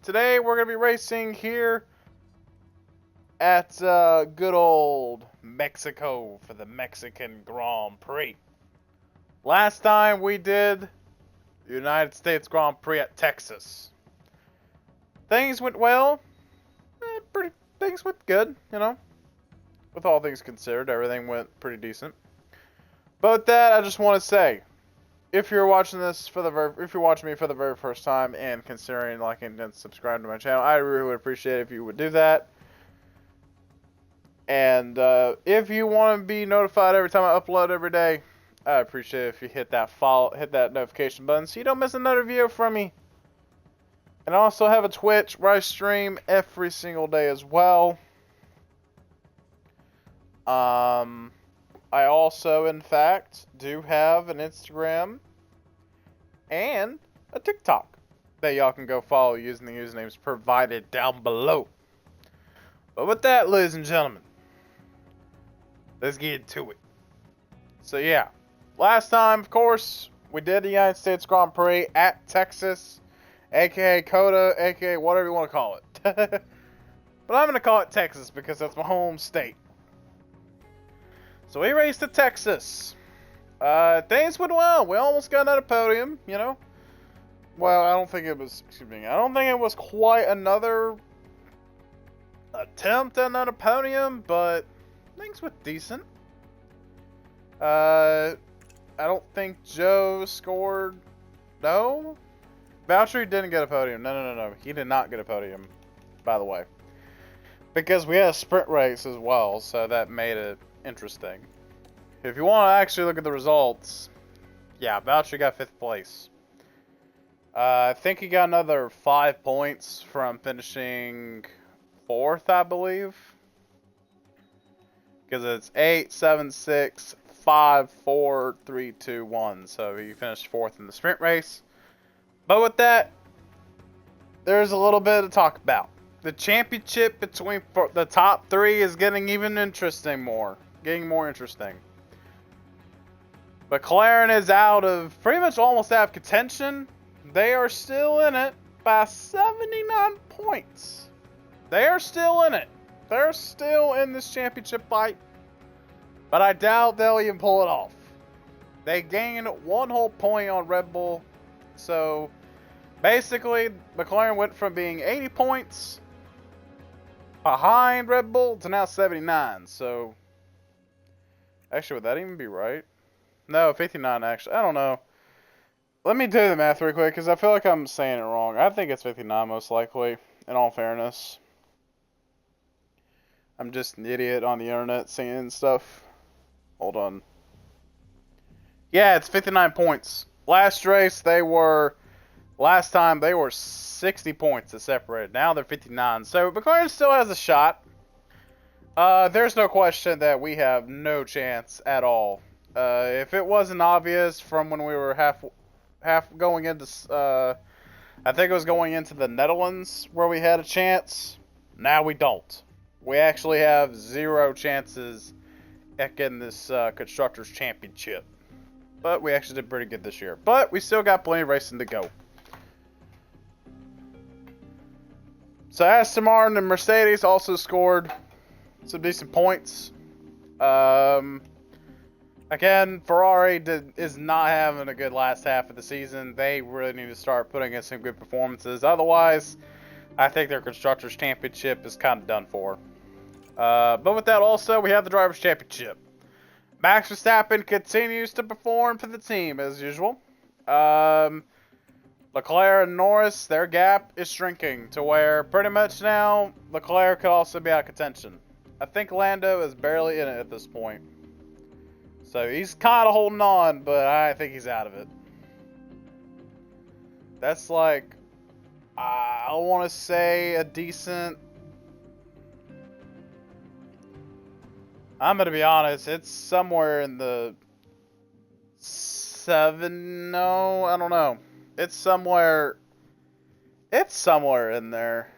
Today we're going to be racing here at good old Mexico for the Mexican Grand Prix. Last time we did the United States Grand Prix at Texas. Things went well. Things went good, you know. With all things considered, everything went pretty decent. But with that, I just want to say, if you're watching me for the very first time and considering liking and subscribing to my channel, I really would appreciate it if you would do that. And if you want to be notified every time I upload every day, I appreciate it if you hit that notification button so you don't miss another video from me. And I also have a Twitch where I stream every single day as well. I also, in fact, do have an Instagram and a TikTok that y'all can go follow using the usernames provided down below. But with that, ladies and gentlemen, let's get into it. So yeah, last time, of course, we did the United States Grand Prix at Texas, aka COTA, aka whatever you want to call it. But I'm going to call it Texas because that's my home state. So we raced to Texas. Things went well. We almost got another podium, you know. Well, I don't think it was quite another attempt at another podium, but things went decent. I don't think Joe scored. No? Valtteri didn't get a podium. No. He did not get a podium, by the way. Because we had a sprint race as well, so that made it interesting. If you want to actually look at the results, yeah, Valtteri got 5th place. I think he got another 5 points from finishing 4th, I believe. Because it's 8, 7, 6, 5, 4, 3, 2, 1. So he finished 4th in the sprint race. But with that, there's a little bit to talk about. The championship between the top 3 is getting even getting more interesting. McLaren is pretty much almost out of contention. They are still in it by 79 points. They are still in it. They're still in this championship fight. But I doubt they'll even pull it off. They gained 1 whole point on Red Bull. So, basically, McLaren went from being 80 points behind Red Bull to now 79. So, actually, would that even be right? No, 59 actually. I don't know. Let me do the math real quick because I feel like I'm saying it wrong. I think it's 59 most likely, in all fairness. I'm just an idiot on the internet saying stuff. Hold on. Yeah, it's 59 points. Last time they were 60 points that separated. Now they're 59. So McLaren still has a shot. There's no question that we have no chance at all. If it wasn't obvious from when we were half going into, I think it was going into the Netherlands where we had a chance. Now we don't. We actually have 0 chances at getting this Constructors' Championship. But we actually did pretty good this year. But we still got plenty of racing to go. So Aston Martin and Mercedes also scored some decent points. Again, Ferrari is not having a good last half of the season. They really need to start putting in some good performances. Otherwise, I think their Constructors' Championship is kind of done for. But with that also, we have the Drivers' Championship. Max Verstappen continues to perform for the team as usual. Leclerc and Norris, their gap is shrinking to where pretty much now Leclerc could also be out of contention. I think Lando is barely in it at this point. So he's kind of holding on, but I think he's out of it. That's like, I want to say a decent... I'm going to be honest, it's somewhere in the 7, no, I don't know. It's somewhere in there.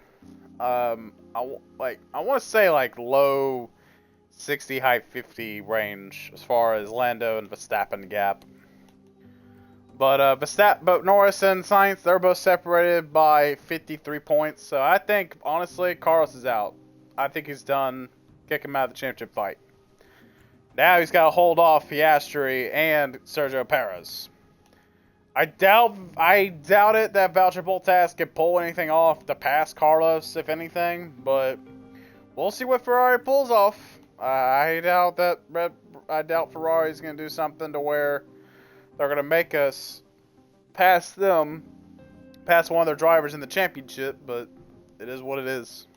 I want to say like low 60, high 50 range as far as Lando and Verstappen gap. But Norris and Sainz, they're both separated by 53 points. So I think, honestly, Carlos is out. I think he's done. Kick him out of the championship fight. Now he's got to hold off Piastri and Sergio Perez. I doubt it that Valtteri Bottas can pull anything off to pass Carlos, if anything. But we'll see what Ferrari pulls off. I doubt Ferrari's going to do something to where they're going to make us pass one of their drivers in the championship, but it is what it is.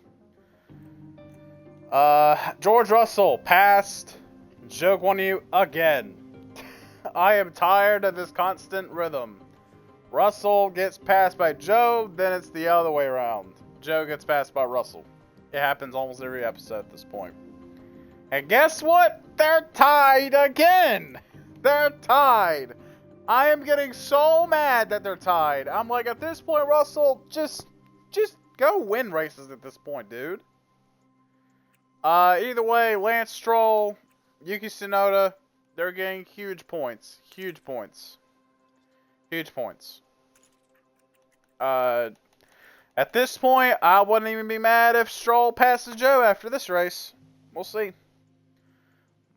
George Russell passed Zhou Guanyu again. I am tired of this constant rhythm. Russell gets passed by Zhou, then it's the other way around. Zhou gets passed by Russell. It happens almost every episode at this point. And guess what? They're tied again! They're tied! I am getting so mad that they're tied. I'm like, at this point, Russell, just go win races at this point, dude. Either way, Lance Stroll, Yuki Tsunoda, they're getting huge points. Huge points. Huge points. At this point, I wouldn't even be mad if Stroll passes Joe after this race. We'll see.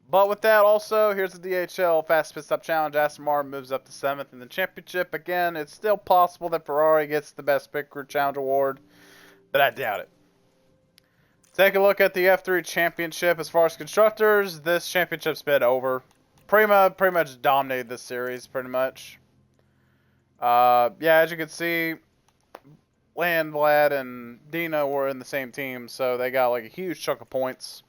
But with that, also, here's the DHL Fast Pit Stop Challenge. Aston Martin moves up to 7th in the championship. Again, it's still possible that Ferrari gets the Best Pit Crew Challenge award, but I doubt it. Take a look at the F3 championship. As far as constructors, this championship's been over. Prima pretty much dominated this series, pretty much. Yeah, as you can see, Vlad, and Dino were in the same team, so they got like a huge chunk of points.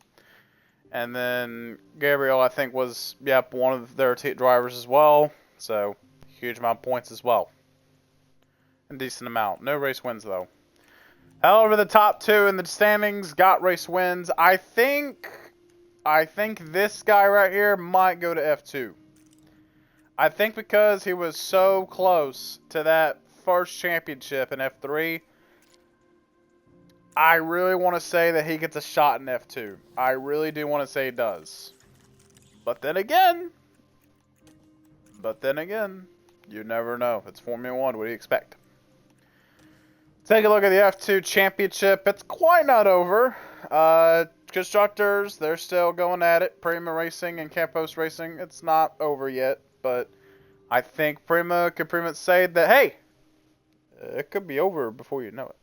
And then Gabriel, I think, was, one of their drivers as well. So, huge amount of points as well. A decent amount. No race wins, though. However, the top two in the standings got race wins. I think this guy right here might go to F2. I think because he was so close to that first championship in F3, I really want to say that he gets a shot in F2. I really do want to say he does. But then again, you never know. It's Formula 1. What do you expect? Take a look at the F2 championship. It's quite not over. Constructors, they're still going at it. Prima Racing and Campos Racing, it's not over yet. But I think Prima could pretty much say that, hey, it could be over before you know it.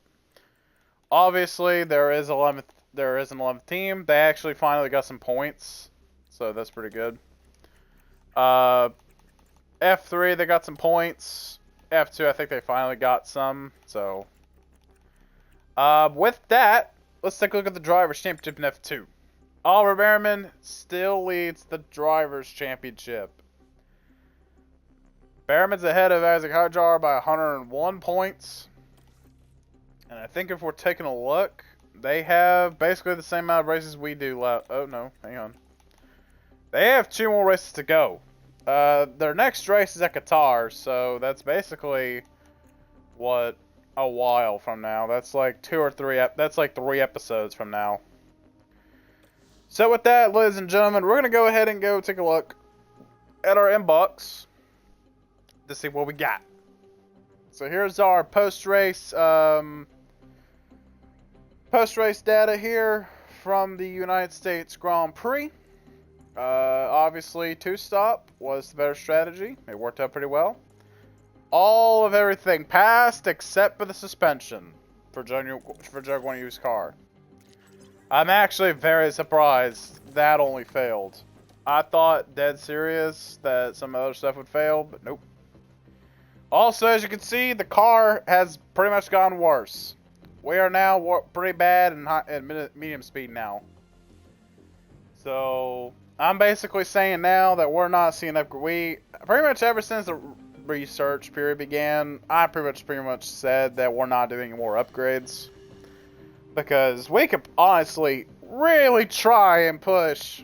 Obviously, there is an 11th team. They actually finally got some points, so that's pretty good. F3, they got some points. F2, I think they finally got some. So, with that, let's take a look at the Drivers' Championship in F2. Oliver Behrman still leads the Drivers' Championship. Behrman's ahead of Isaac Hadjar by 101 points. And I think if we're taking a look, they have basically the same amount of races we do left. Oh, no. Hang on. They have 2 more races to go. Their next race is at Qatar, so that's basically, a while from now. That's like 2 or 3, that's like 3 episodes from now. So with that, ladies and gentlemen, we're going to go ahead and go take a look at our inbox to see what we got. So here's our post-race data here from the United States Grand Prix. Obviously, 2-stop was the better strategy. It worked out pretty well. All of everything passed except for the suspension for Zhou Guanyu's car. I'm actually very surprised that only failed. I thought dead serious that some other stuff would fail, but nope. Also, as you can see, the car has pretty much gotten worse. We are now pretty bad in medium speed now. So, I'm basically saying now that we're not seeing pretty much ever since the research period began, I pretty much said that we're not doing more upgrades. Because we could honestly really try and push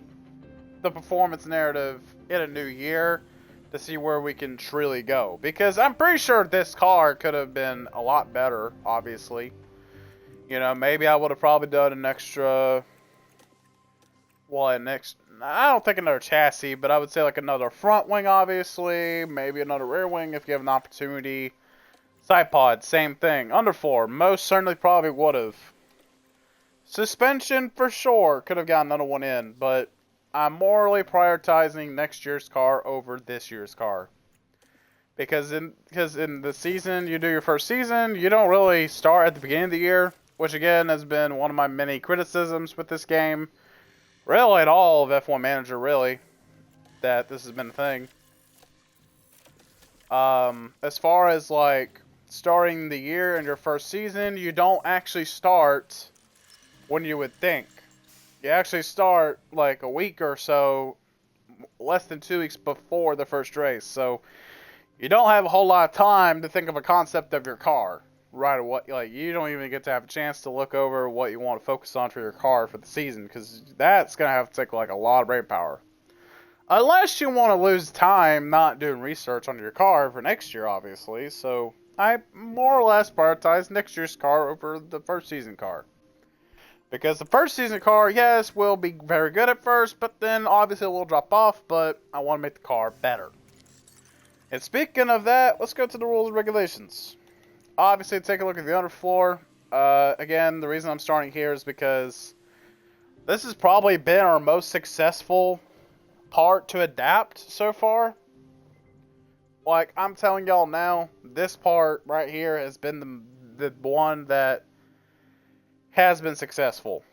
the performance narrative in a new year to see where we can truly go. Because I'm pretty sure this car could have been a lot better, obviously. You know, maybe I would have probably done an extra what next? I don't think another chassis, but I would say like another front wing, obviously. Maybe another rear wing if you have an opportunity. Side pod, same thing. Underfloor, most certainly probably would have. Suspension for sure could have got another one in, but I'm morally prioritizing next year's car over this year's car. Because in the season, you do your first season, you don't really start at the beginning of the year, which again has been one of my many criticisms with this game. Really, at all of F1 Manager, really, that this has been a thing. As far as like starting the year in your first season, you don't actually start when you would think. You actually start like a week or so, less than 2 weeks before the first race. So you don't have a whole lot of time to think of a concept of your car right away. Like, you don't even get to have a chance to look over what you want to focus on for your car for the season, because that's going to have to take like a lot of brake power. Unless you want to lose time not doing research on your car for next year, obviously. So I more or less prioritize next year's car over the first season car. Because the first season car, yes, will be very good at first, but then obviously it will drop off, but I want to make the car better. And speaking of that, let's go to the rules and regulations. Obviously, take a look at the underfloor. Again, the reason I'm starting here is because this has probably been our most successful part to adapt so far. Like, I'm telling y'all now, this part right here has been the one that has been successful.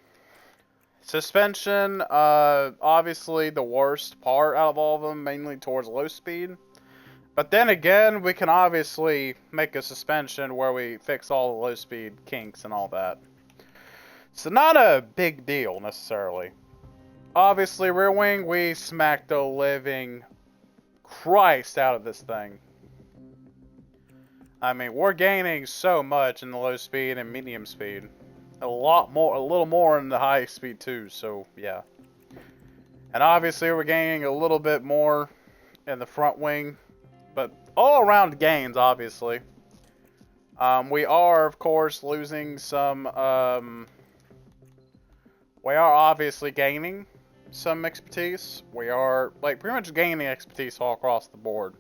Suspension, obviously the worst part out of all of them, mainly towards low speed. But then again, we can obviously make a suspension where we fix all the low speed kinks and all that. So not a big deal necessarily. Obviously, rear wing, we smacked the living Christ out of this thing. I mean, we're gaining so much in the low speed and medium speed. A little more in the high speed too, so yeah. And obviously we're gaining a little bit more in the front wing, but all around gains, obviously. We are, of course, losing some, we are obviously gaining some expertise. We are, like, pretty much gaining expertise all across the board.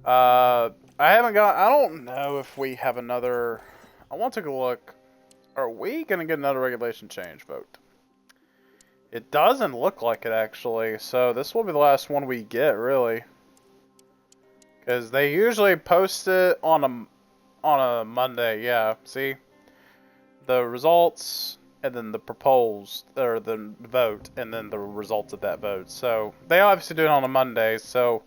I don't know if we have another, I want to take a look. Are we going to get another regulation change vote? It doesn't look like it, actually. So this will be the last one we get, really. Because they usually post it on a Monday, yeah. See? The results, and then the proposed, or the vote, and then the results of that vote. So they obviously do it on a Monday, so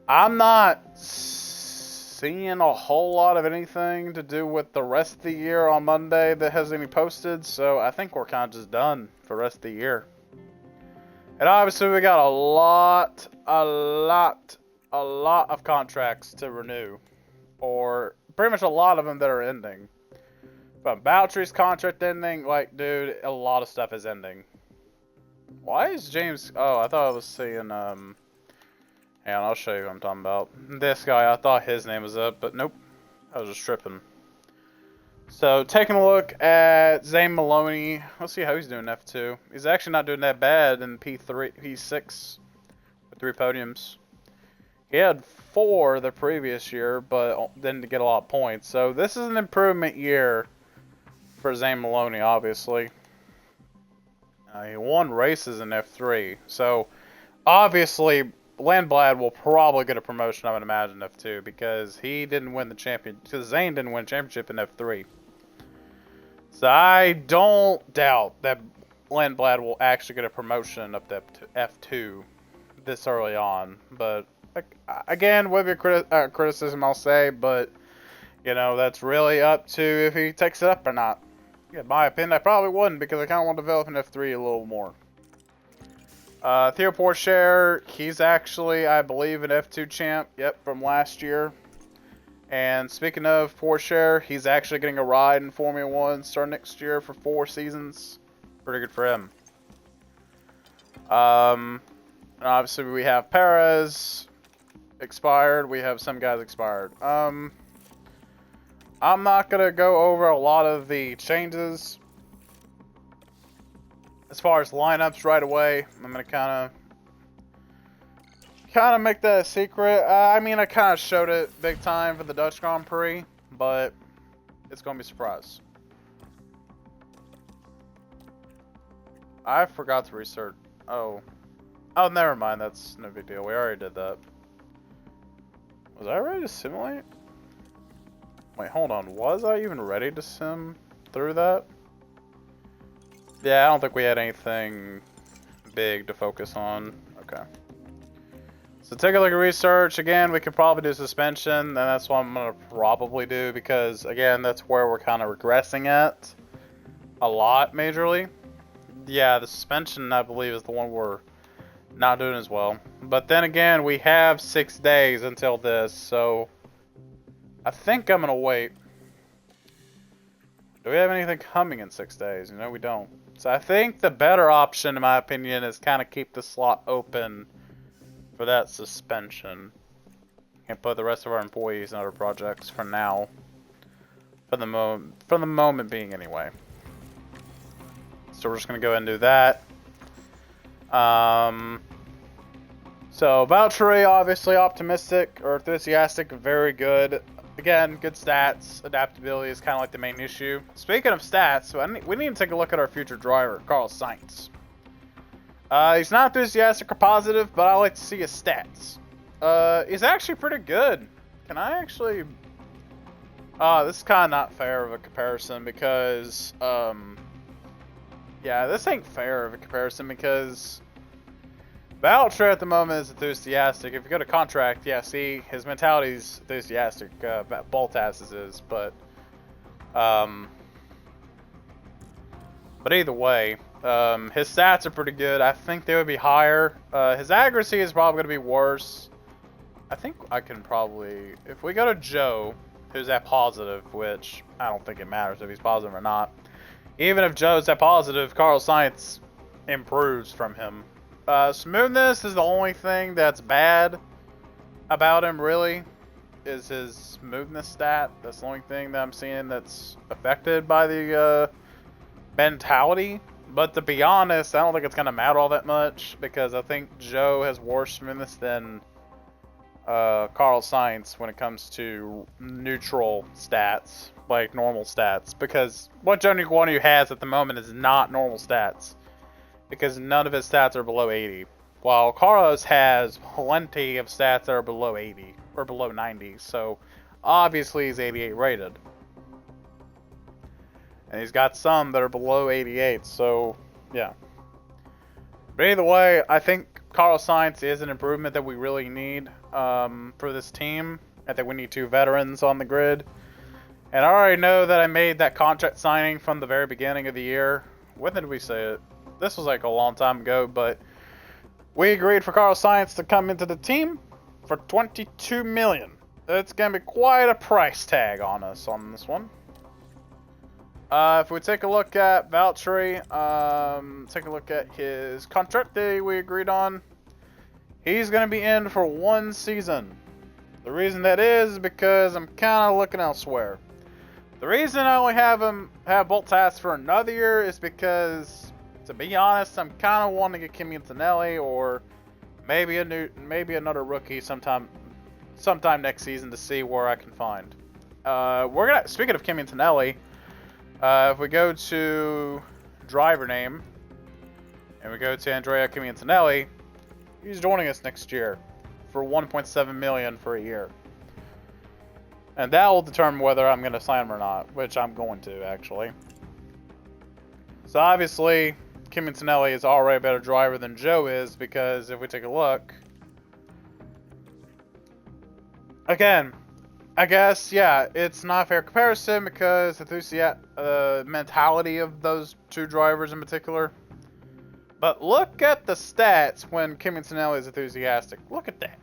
I'm not seeing a whole lot of anything to do with the rest of the year on Monday that has any posted, so I think we're kind of just done for the rest of the year. And obviously we got a lot of contracts to renew, or pretty much a lot of them that are ending. But Bouchery's contract ending, like, dude, a lot of stuff is ending. Why is James, oh, I thought I was seeing, and I'll show you what I'm talking about. This guy, I thought his name was up, but nope. I was just tripping. So, taking a look at Zane Maloney. Let's see how he's doing F2. He's actually not doing that bad in P6 with 3 podiums. He had 4 the previous year, but didn't get a lot of points. So, this is an improvement year for Zane Maloney, obviously. He won races in F3. So, obviously, Landblad will probably get a promotion, I would imagine, F2, because he didn't win the champion. Because Zane didn't win a championship in F3. So I don't doubt that Landblad will actually get a promotion up to F2 this early on. But again, with your criticism, I'll say, but you know, that's really up to if he takes it up or not. In my opinion, I probably wouldn't, because I kind of want to develop in F3 a little more. Theo Porcher, he's actually, I believe, an F2 champ, yep, from last year. And speaking of Porcher, he's actually getting a ride in Formula 1 starting next year for 4 seasons. Pretty good for him. Obviously we have Perez expired, we have some guys expired. I'm not going to go over a lot of the changes. as far as lineups right away, I'm gonna kind of make that a secret. I mean, I kind of showed it big time for the Dutch Grand Prix, but it's gonna be a surprise. I forgot to research. Oh, never mind. That's no big deal. We already did that. Was I ready to simulate? Wait, hold on. Was I even ready to sim through that? Yeah, I don't think we had anything big to focus on. Okay. So take a look at research. Again, we could probably do suspension, and that's what I'm going to probably do because, again, that's where we're kind of regressing at a lot, majorly. Yeah, the suspension, I believe, is the one we're not doing as well. But then again, we have 6 days until this, so I think I'm going to wait. Do we have anything coming in 6 days? No, we don't. So I think the better option, in my opinion, is kind of keep the slot open for that suspension. And put the rest of our employees in other projects for now. For the moment being, anyway. So we're just going to go ahead and do that. So, Valtteri, obviously optimistic or enthusiastic, very good. Again, good stats. Adaptability is kind of like the main issue. Speaking of stats, we need to take a look at our future driver, Carlos Sainz. He's not enthusiastic or positive, but I like to see his stats. He's actually pretty good. Can I actually... this is kind of not fair of a comparison because... yeah, this ain't fair of a comparison because... Valtteri at the moment is enthusiastic. If you go to contract, yeah, see, his mentality's enthusiastic. Bottas's is, but either way, his stats are pretty good. I think they would be higher. His accuracy is probably going to be worse. I think I can probably, if we go to Joe, who's at positive, which I don't think it matters if he's positive or not. Even if Joe's at positive, Carlos Sainz improves from him. Smoothness is the only thing that's bad about him, really, is his smoothness stat. That's the only thing that I'm seeing that's affected by the mentality. But to be honest, I don't think it's going to matter all that much, because I think Joe has worse smoothness than Carlos Sainz when it comes to neutral stats, like normal stats. Because what Joe Guanyu has at the moment is not normal stats. Because none of his stats are below 80. While Carlos has plenty of stats that are below 80. Or below 90. So, obviously he's 88 rated. And he's got some that are below 88. So, yeah. But either way, I think Carlos Sainz is an improvement that we really need for this team. I think we need 2 veterans on the grid. And I already know that I made that contract signing from the very beginning of the year. When did we say it? This was like a long time ago, but we agreed for Carlos Sainz to come into the team for $22 million. It's going to be quite a price tag on us on this one. If we take a look at Valtteri, take a look at his contract that we agreed on, he's going to be in for 1 season. The reason that is because I'm kind of looking elsewhere. The reason I only have Bottas for another year is because... to be honest, I'm kind of wanting to get Kimi Antonelli or maybe another rookie sometime next season to see where I can find. Speaking of Kimi Antonelli, if we go to driver name and we go to Andrea Kimi Antonelli, he's joining us next year for $1.7 million for a year. And that will determine whether I'm going to sign him or not, which I'm going to actually. So obviously, Kimi Antonelli is already a better driver than Joe is, because if we take a look, again, I guess, yeah, it's not a fair comparison because the mentality of those 2 drivers in particular. But look at the stats when Kimi Antonelli is enthusiastic. Look at that.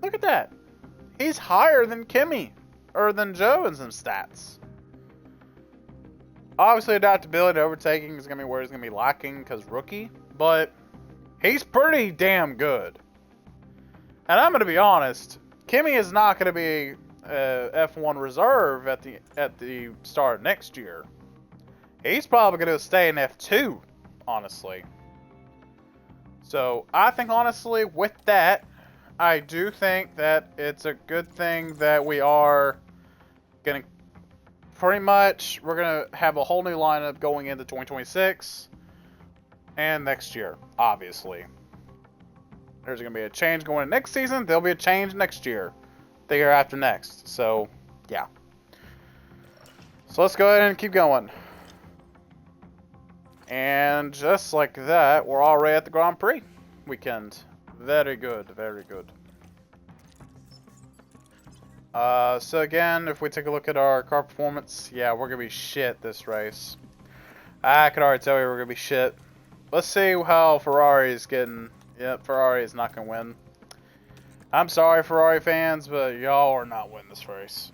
Look at that. He's higher than Kimi, or than Joe in some stats. Obviously, adaptability, overtaking is going to be where he's going to be lacking because rookie. But he's pretty damn good. And I'm going to be honest, Kimi is not going to be F1 reserve at the start of next year. He's probably going to stay in F2, honestly. So, I think, honestly, with that, I do think that it's a good thing that we are going to pretty much, we're going to have a whole new lineup going into 2026 and next year, obviously. There's going to be a change going into next season. There'll be a change next year, the year after next. So, yeah. So let's go ahead and keep going. And just like that, we're already at the Grand Prix weekend. Very good, very good. So again, if we take a look at our car performance, yeah, we're going to be shit this race. I could already tell you we're going to be shit. Let's see how Ferrari is getting. Yep, Ferrari is not going to win. I'm sorry, Ferrari fans, but y'all are not winning this race.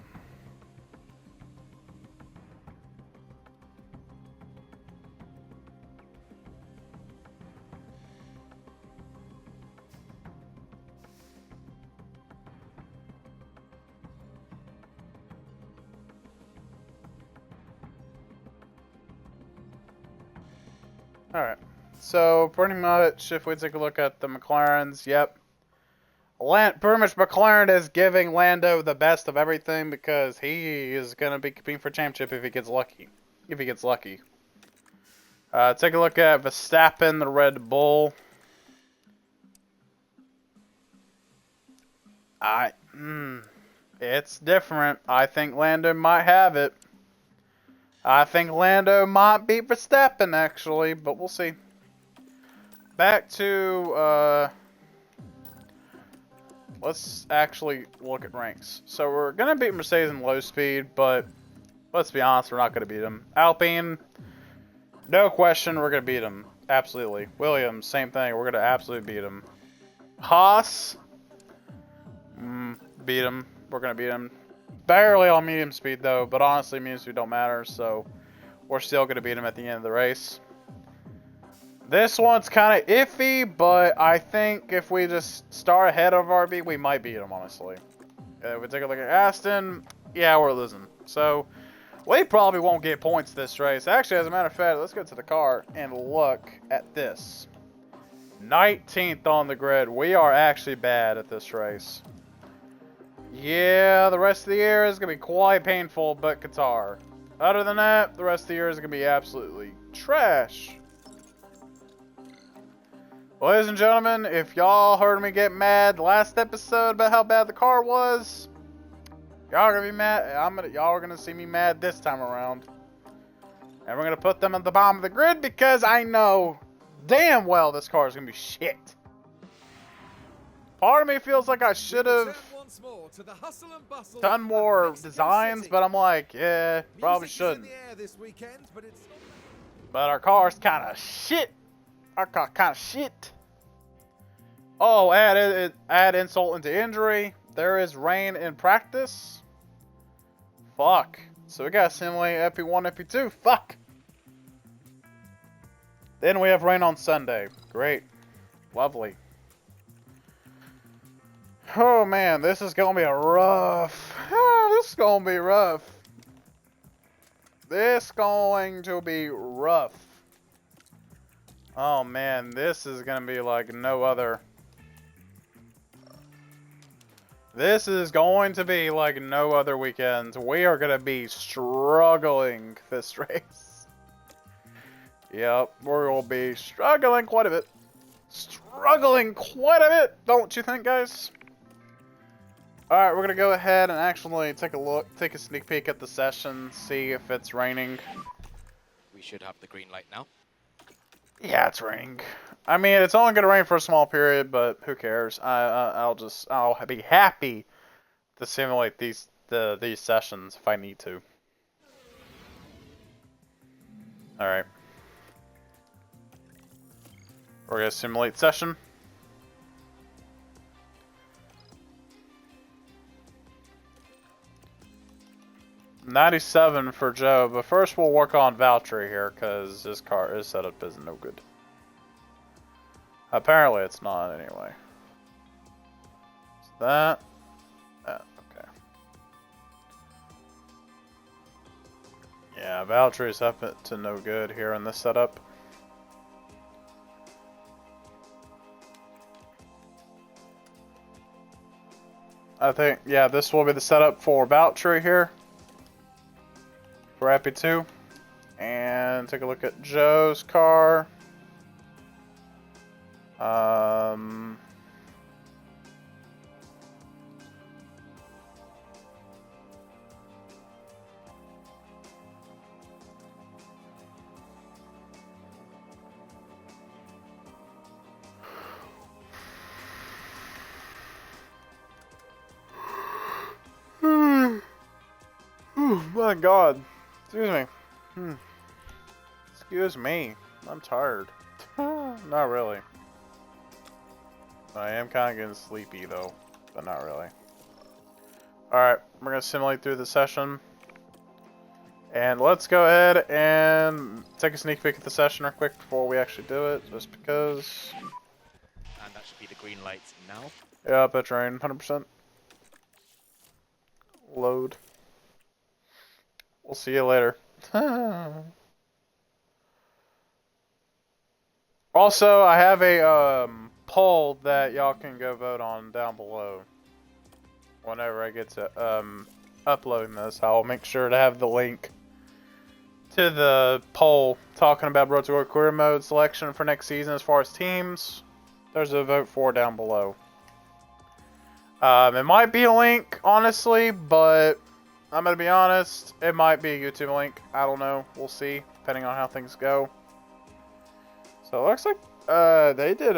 Alright, so pretty much if we take a look at the McLarens, yep. Pretty much McLaren is giving Lando the best of everything because he is going to be competing for championship if he gets lucky. Take a look at Verstappen, the Red Bull. It's different. I think Lando might have it. I think Lando might beat Verstappen, actually, but we'll see. Back to, let's actually look at ranks. So we're going to beat Mercedes in low speed, but let's be honest, we're not going to beat them. Alpine, no question, we're going to beat them. Absolutely. Williams, same thing, we're going to absolutely beat them. Haas, beat them. We're going to beat them. Barely on medium speed, though, but honestly, medium speed don't matter, so we're still going to beat them at the end of the race. This one's kind of iffy, but I think if we just start ahead of RB, we might beat them, honestly. If we take a look at Aston, yeah, we're losing. So, we probably won't get points this race. Actually, as a matter of fact, let's go to the car and look at this. 19th on the grid. We are actually bad at this race. Yeah, the rest of the year is going to be quite painful, but Qatar. Other than that, the rest of the year is going to be absolutely trash. Ladies and gentlemen, if y'all heard me get mad last episode about how bad the car was, y'all are going to be mad. Y'all are going to see me mad this time around. And we're going to put them at the bottom of the grid because I know damn well this car is going to be shit. Part of me feels like I should have done more designs, but I'm like, yeah, probably shouldn't. But our car's kind of shit. Our car kind of shit. Oh, add insult into injury. There is rain in practice. Fuck. So we gotta simulate FP1, FP2. Fuck. Then we have rain on Sunday. Great. Lovely. Oh man, this is gonna be a rough. This is gonna be rough. This going to be rough. Oh man, this is gonna be like no other. This is going to be like no other weekend. We are gonna be struggling this race. Yep, we will be struggling quite a bit. Struggling quite a bit, don't you think, guys? Alright, we're gonna go ahead and actually take a sneak peek at the session, see if it's raining. We should have the green light now. Yeah, it's raining. I mean, it's only gonna rain for a small period, but who cares? I'll be happy to simulate these sessions if I need to. All right, we're gonna simulate session. $97 for Joe, but first we'll work on Valtteri here because his setup is no good. Apparently it's not anyway. So that, okay. Yeah, Valtteri's up to no good here in this setup. I think, yeah, this will be the setup for Valtteri here. For FP2. And take a look at Joe's car. Oh my god. Excuse me. Excuse me. I'm tired. Not really. I am kind of getting sleepy though, but not really. Alright, we're going to simulate through the session. And let's go ahead and take a sneak peek at the session real quick before we actually do it, just because. And that should be the green light now. Yeah, pit train, 100%. Load. We'll see you later. Also, I have a poll that y'all can go vote on down below. Whenever I get to uploading this, I'll make sure to have the link to the poll talking about Road to Glory career mode selection for next season as far as teams. There's a vote for down below. It might be a link, honestly, but I'm gonna be honest, it might be a YouTube link. I don't know. We'll see, depending on how things go. So it looks like they did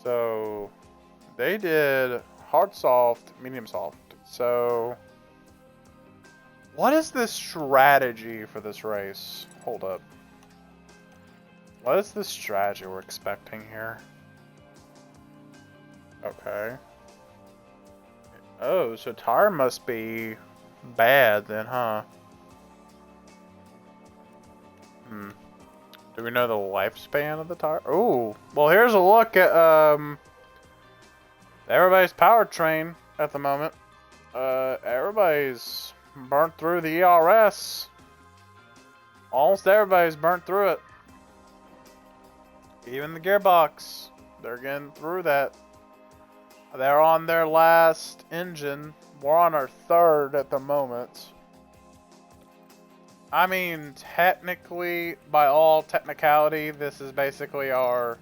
so they did hard soft, medium soft. So what is the strategy for this race? Hold up. What is the strategy we're expecting here? Okay. Oh, so tire must be bad then, huh? Do we know the lifespan of the tire? Oh, well, here's a look at everybody's powertrain at the moment. Everybody's burnt through the ERS. Almost everybody's burnt through it. Even the gearbox, they're getting through that. They're on their last engine. We're on our third at the moment. I mean, technically, by all technicality, this is basically our,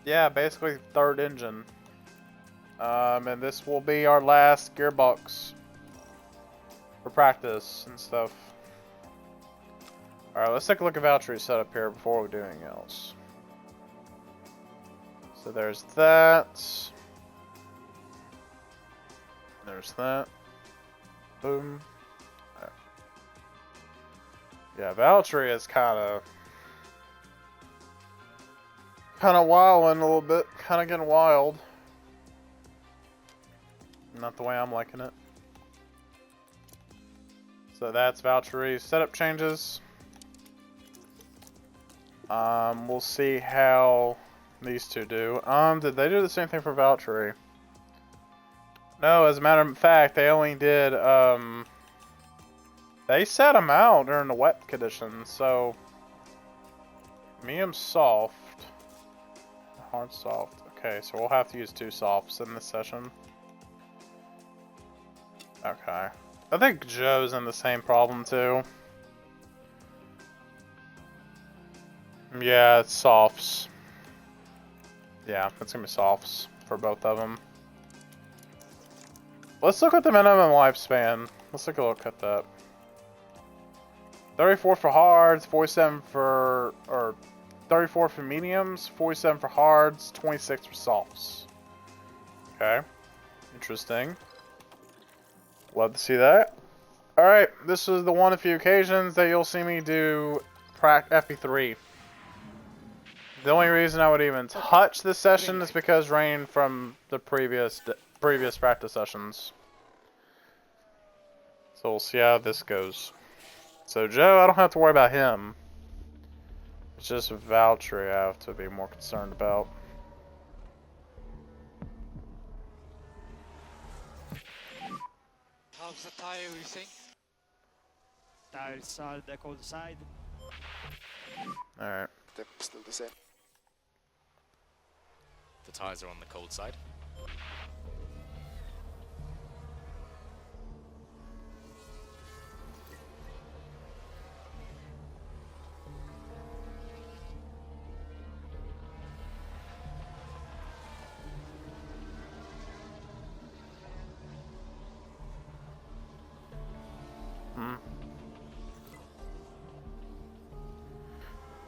yeah, basically third engine. And this will be our last gearbox for practice and stuff. Alright, let's take a look at Valtteri's setup here before we do anything else. So there's that. There's that. Boom. Yeah, Valtteri is kind of wilding a little bit, kind of getting wild. Not the way I'm liking it. So that's Valtteri's setup changes. We'll see how these two do. Did they do the same thing for Valtteri? No, as a matter of fact, they only did, they set them out during the wet conditions, so medium soft, hard soft. Okay, so we'll have to use two softs in this session. Okay. I think Joe's in the same problem too. Yeah, it's softs. Yeah, it's gonna be softs for both of them. Let's look at the minimum lifespan. Let's take a look at that. 34 for hards, 47 for, or 34 for mediums, 47 for hards, 26 for softs. Okay, interesting. Love to see that. Alright, this is the one of few occasions that you'll see me do FP3. The only reason I would even touch this session is because rain from the previous practice sessions. So we'll see how this goes. So Joe, I don't have to worry about him. It's just Valtteri I have to be more concerned about. How's the tire, you think? Tires are the cold side. Alright. They're still the same. The tyres are on the cold side.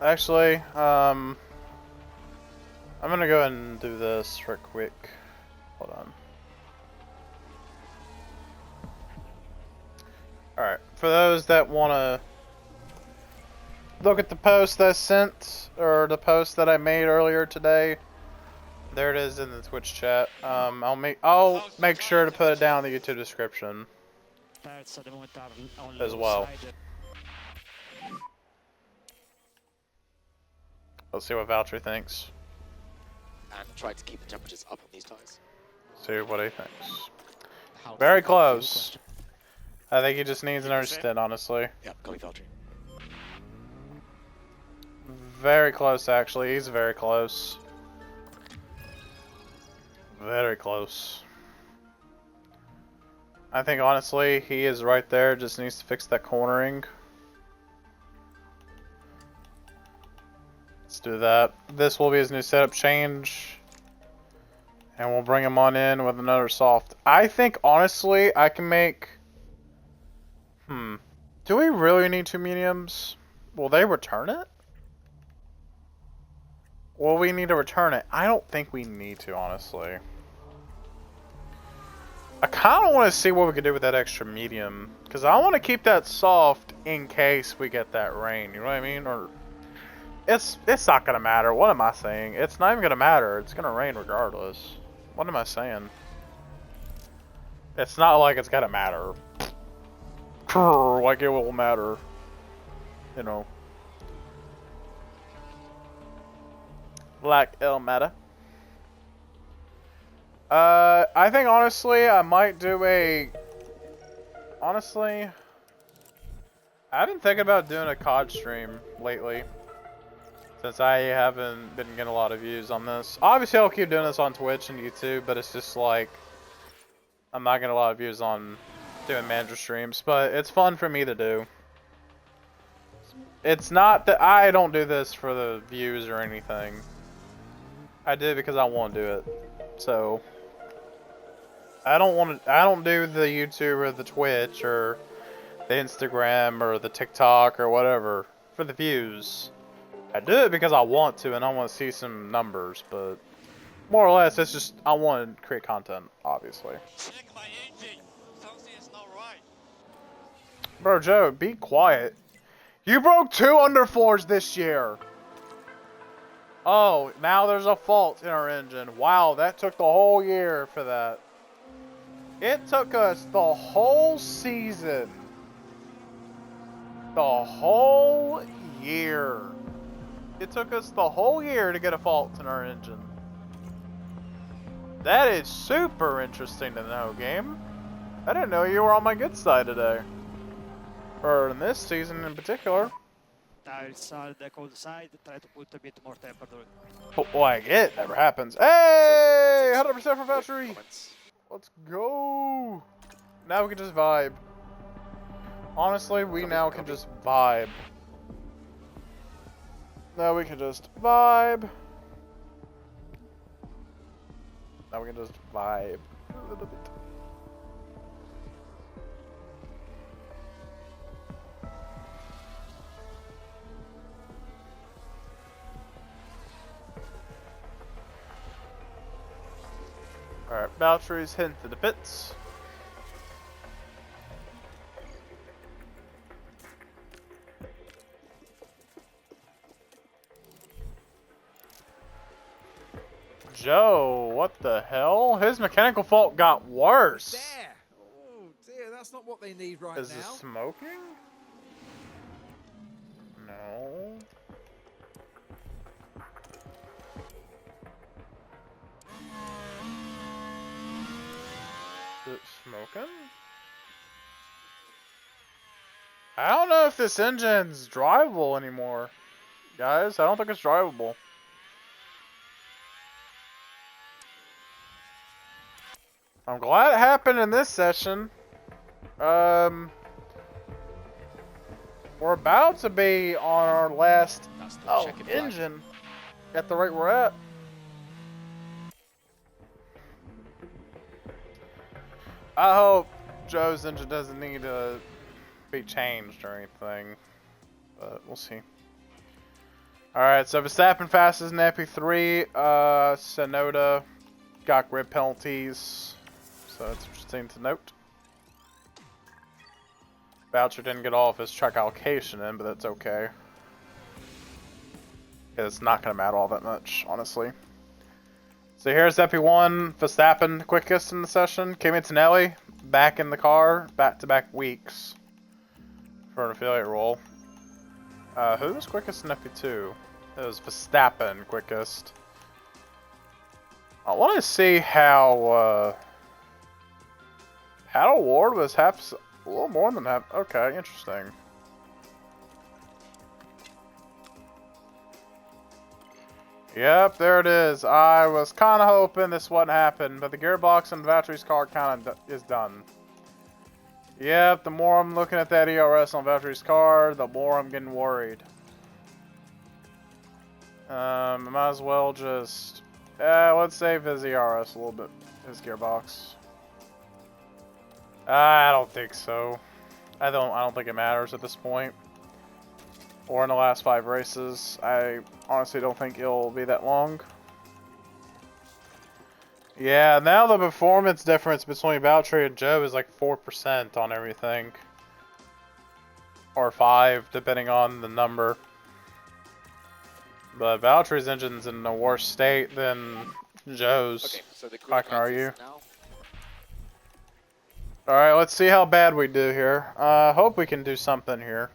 Actually, I'm gonna go ahead and do this real quick. Hold on. Alright, for those that wanna look at the post that I sent, or the post that I made earlier today, there it is in the Twitch chat. I'll make sure to put it down in the YouTube description as well. Let's see what Valtteri thinks. And try to keep the temperatures up on these tyres. See what he thinks. Very close. I think he just needs another stint, honestly. Yep, going Valtteri. Very close, actually. He's very close. Very close. I think, honestly, he is right there. Just needs to fix that cornering. Let's do that. This will be his new setup change. And we'll bring him on in with another soft. I think, honestly, I can make... Do we really need 2 mediums? Will they return it? Will we need to return it? I don't think we need to, honestly. I kind of want to see what we can do with that extra medium. Because I want to keep that soft in case we get that rain. You know what I mean? Or it's not going to matter. What am I saying? It's not even going to matter. It's going to rain regardless. What am I saying? It's not like it's going to matter. Like it will matter. You know. Like it'll matter. I think honestly I might do a... Honestly, I've been thinking about doing a COD stream lately. Since I haven't been getting a lot of views on this. Obviously I'll keep doing this on Twitch and YouTube, but it's just like... I'm not getting a lot of views on doing manager streams, but it's fun for me to do. It's not that I don't do this for the views or anything. I do it because I want to do it. So I don't do the YouTube or the Twitch or the Instagram or the TikTok or whatever for the views. I do it because I want to and I want to see some numbers, but more or less it's just I want to create content, obviously. Check my engine. Something is not right. Bro, Joe, be quiet. You broke 2 underfloors this year. Oh, now there's a fault in our engine. Wow, that took the whole year for that. It took us the whole season. The whole year. It took us the whole year to get a fault in our engine. That is super interesting to know, game. I didn't know you were on my good side today. Or in this season in particular. Tires are the cold side. Try to put a bit more temperature. But like it never happens. Hey! 100% for Valtteri! Let's go! Now we can just vibe. Honestly, we now can just vibe. Now we can just vibe. Now we can just vibe a little bit. Alright, Valtteri's heading to the pits. Joe, what the hell? His mechanical fault got worse. There! Oh dear, that's not what they need right Is now. this smoking? No. Is it smoking? I don't know if this engine's drivable anymore. Guys, I don't think it's drivable. I'm glad it happened in this session. We're about to be on our last engine at the rate we're at. I hope Joe's engine doesn't need to be changed or anything, but we'll see. Alright, so Verstappen fastest in FP3, Sonoda got grid penalties, so that's interesting to note. Boucher didn't get all of his track allocation in, but that's okay. It's not going to matter all that much, honestly. So here's FP1, Verstappen quickest in the session. Kimi Antonelli back in the car, back-to-back weeks for an affiliate role. Who was quickest in FP2? It was Verstappen quickest. I want to see how Paddle Ward was a little more than half. Okay, interesting. Yep, there it is. I was kind of hoping this wouldn't happen, but the gearbox and the Valtteri's car kind of is done. Yep, the more I'm looking at that ERS on Valtteri's car, the more I'm getting worried. I might as well just... let's save his ERS a little bit. His gearbox. I don't think so. I don't think it matters at this point. Or in the last 5 races. I honestly don't think it'll be that long. Yeah, now the performance difference between Valtteri and Joe is like 4% on everything. Or 5, depending on the number. But Valtteri's engine's in a worse state than Joe's. Okay, so the I can argue. now. Alright, let's see how bad we do here. Hope we can do something here.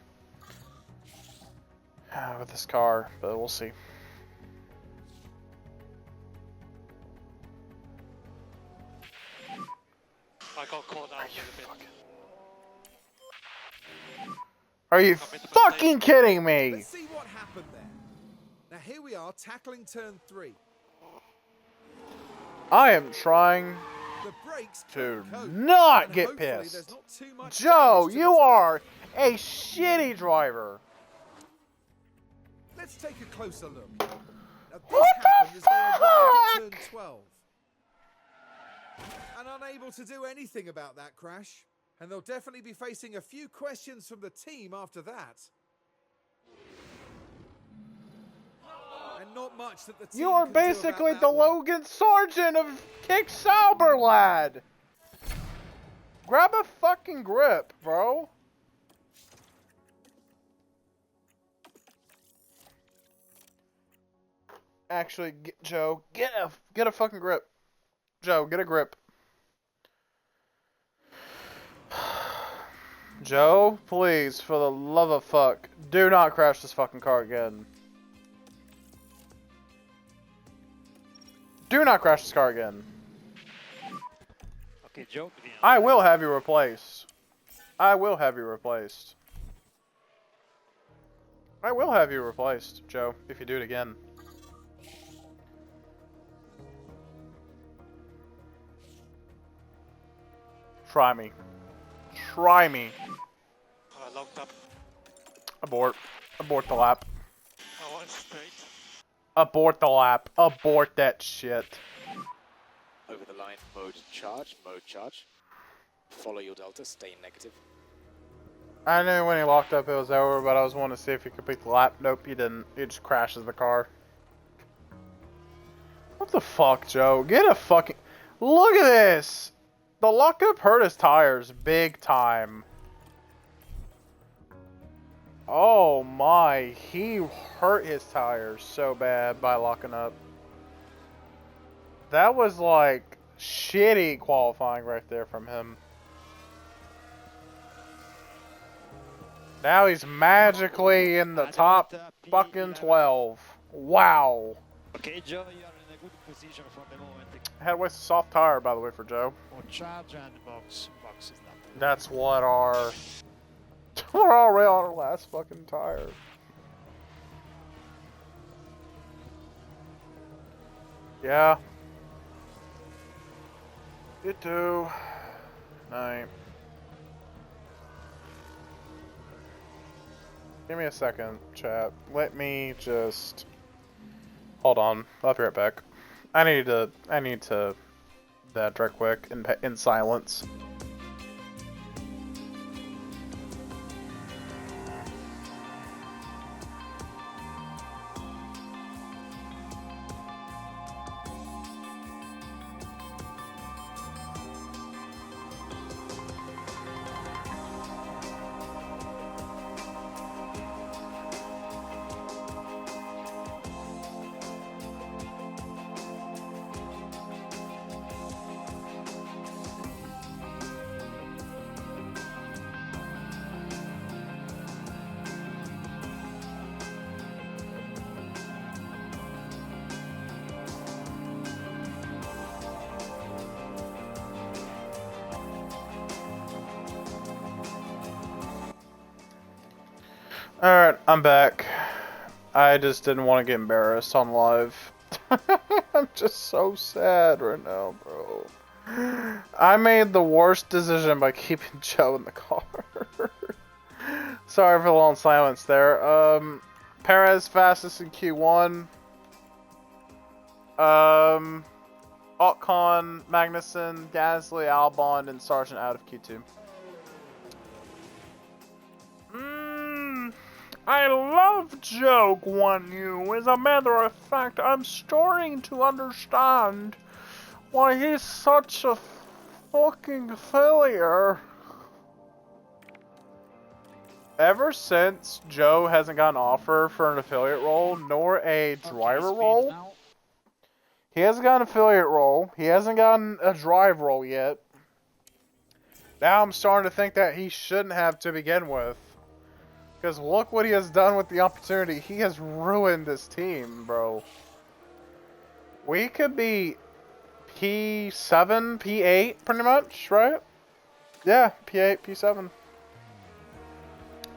With this car, but we'll see. I got caught out a little bit. Are you fucking kidding me? Let's see what happened there. Now here we are tackling turn 3. I am trying The brakes to cope, not and get hopefully pissed. there's not too much Joe, damage to you the tyre. are a shitty driver. Let's take a closer look. Now, this What the happened as they arrived at fuck? turn 12. And unable to do anything about that crash. And they'll definitely be facing a few questions from the team after that. And not much that the team You are can do about basically that the one. Logan Sargent of Kick Sauber, lad. Grab a fucking grip, bro. Actually, Joe, get a fucking grip. Joe, get a grip. Joe, please, for the love of fuck, do not crash this fucking car again. Do not crash this car again. Okay, Joe. I will have you replaced. I will have you replaced. I will have you replaced, Joe, if you do it again. Try me. Try me. Locked up. Abort. Abort the lap. I went straight. Abort the lap. Abort that shit. Over the line, mode charge, Follow your delta, stay in negative. I knew when he locked up it was over, but I was wanting to see if he could beat the lap. Nope, he didn't. He just crashes the car. What the fuck, Joe? Get a fucking... Look at this! The lockup hurt his tires big time. Oh my, he hurt his tires so bad by locking up. That was like shitty qualifying right there from him. Now he's magically in the top fucking 12. Wow. Okay, Joe, you are in a good position for the moment. Had to waste a soft tire, by the way, for Joe. Or charge and box. Box is not. That's what our... We're already on our last fucking tire. Yeah. You too. Night. Give me a second, chat. Let me just... Hold on. I'll be right back. I need to that right quick in silence. Alright, I'm back. I just didn't want to get embarrassed on live. I'm just so sad right now, bro. I made the worst decision by keeping Joe in the car. Sorry for the long silence there. Perez fastest in Q1. Ocon, Magnussen, Gasly, Albon, and Sargent out of Q2. I love Joe Guan Yu. As a matter of fact, I'm starting to understand why he's such a fucking failure. Ever since Joe hasn't got an offer for an affiliate role, nor a driver role, he hasn't got an affiliate role, he hasn't gotten a drive role yet. Now I'm starting to think that he shouldn't have to begin with. Because look what he has done with the opportunity. He has ruined this team, bro. We could be P7, P8, pretty much, right? Yeah, P8, P7.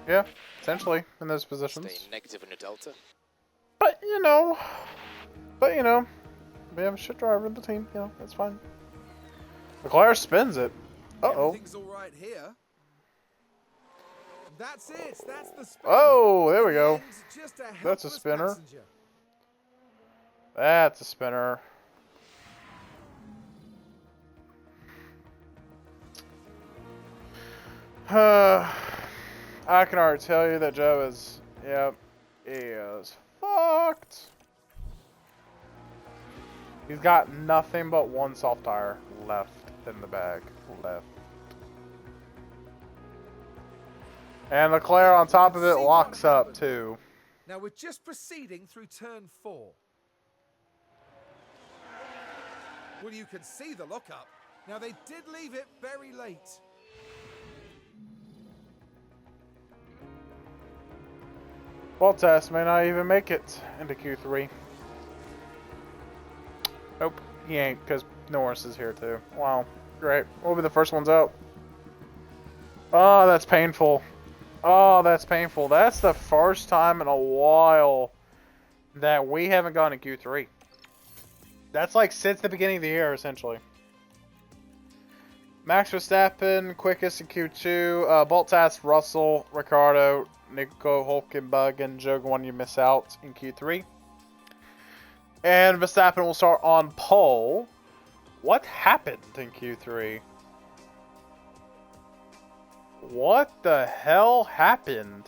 Yeah, essentially, in those positions. Stay negative in a delta. But, you know, we have a shit driver in the team, you know, that's fine. Leclerc spins it. Uh-oh. Everything's all right here. That's it. That's the spin. Oh, there we go. Just That's a spinner. Passenger. That's a spinner. I can already tell you that Joe is, yep, he is fucked. He's got nothing but one soft tire left in the bag. Left. And Leclerc on top of it locks up too. Now we're just proceeding through turn 4. Well, you can see the lockup. Now they did leave it very late. Bottas may not even make it into Q3. Nope, he ain't, because Norris is here too. Wow, great. We'll be the first ones out. Oh, that's painful. Oh, that's painful. That's the first time in a while that we haven't gone to Q3. That's like since the beginning of the year, essentially. Max Verstappen, quickest in Q2. Bottas, Russell, Ricciardo, Nico Hulkenberg, and Joe Guan Yu miss out in Q3. And Verstappen will start on pole. What happened in Q3? What the hell happened?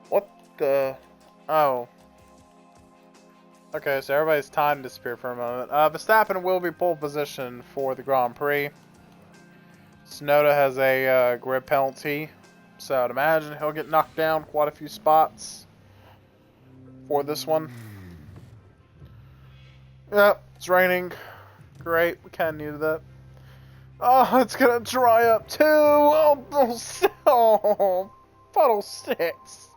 What the... Oh. Okay, so everybody's time disappeared for a moment. Verstappen will be pole position for the Grand Prix. Tsunoda has a grid penalty, so I'd imagine he'll get knocked down quite a few spots for this one. Yep, it's raining. Great, we kind of needed that. Oh, it's gonna dry up too! Oh, puddle sticks!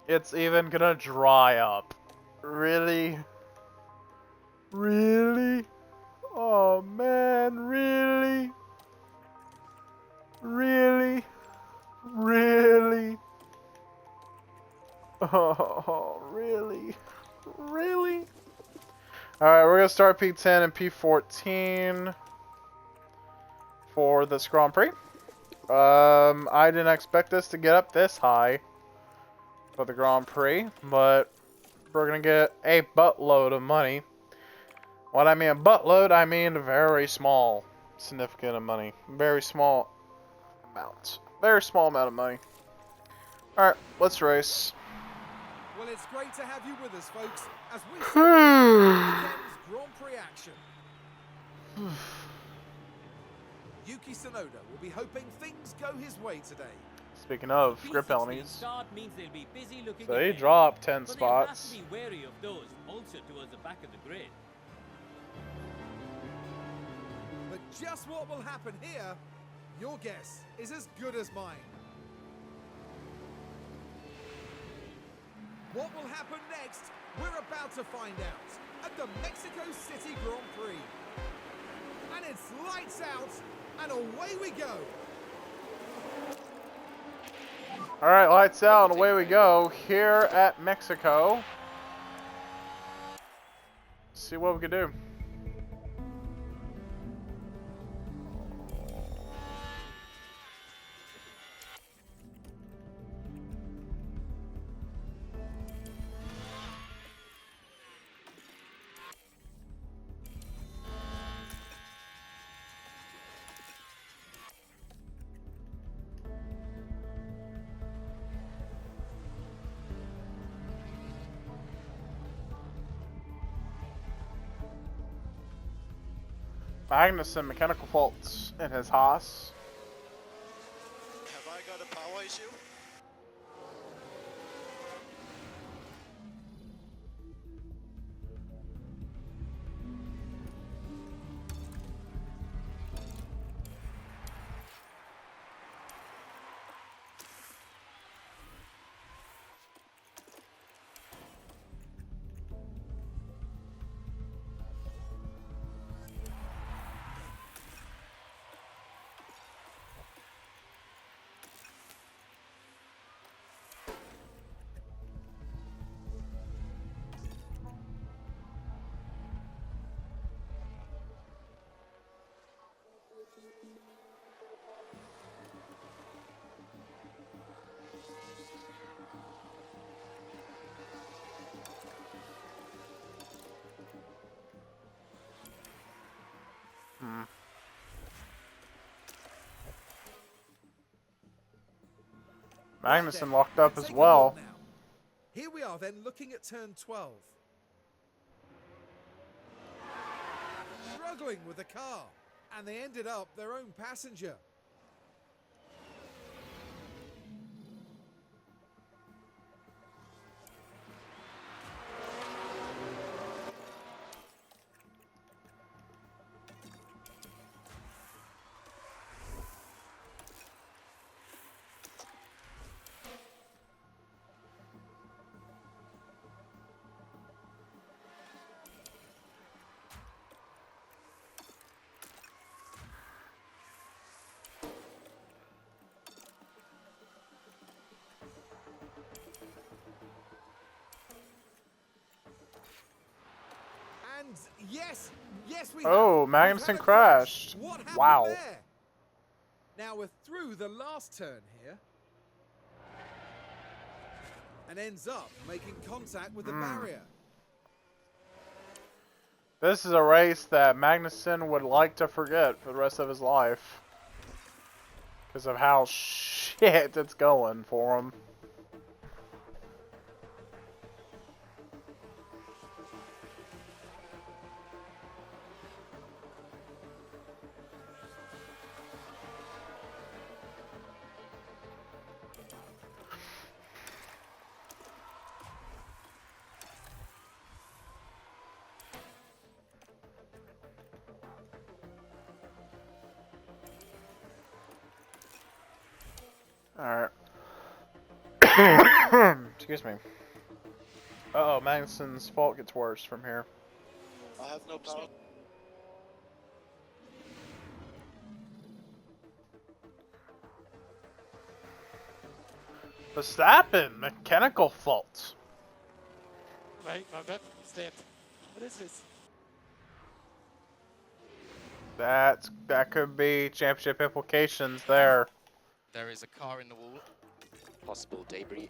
It's even gonna dry up. Really? Really? Oh man, really? Really? Really? Oh, Really? Really? Alright, we're gonna start P10 and P14 for this Grand Prix. I didn't expect this to get up this high for the Grand Prix, but we're gonna get a buttload of money. When I mean a buttload, I mean a very small, significant of money. Very small amount. Very small amount of money. Alright, let's race. Well, it's great to have you with us, folks, as we see weekend's Grand Prix action. Yuki Tsunoda will be hoping things go his way today. Speaking of grip penalties, so he dropped 10 spots. Have to be wary of those also towards the back of the grid. But just what will happen here, your guess is as good as mine. What will happen next, we're about to find out at the Mexico City Grand Prix. And it's lights out, and away we go. Alright, lights out, and away we go here at Mexico. See what we can do. Magnussen, mechanical faults in his Haas. Have I got a power issue? Magnussen locked up as Take a well. look now. Here we are then looking at turn 12. Struggling with the car, and they ended up their own passenger. And yes, we Oh, have. Magnussen We've had a crashed. crash. What happened Wow. there? Now we're through the last turn here. And ends up making contact with the barrier. This is a race that Magnussen would like to forget for the rest of his life. Because of how shit it's going for him. Alright. Excuse me. Uh-oh, Magnussen's fault gets worse from here. I have no power. Verstappen, mechanical fault. Wait, my bad. It's dead. What is this? That could be championship implications there. There is a car in the wall. Possible debris.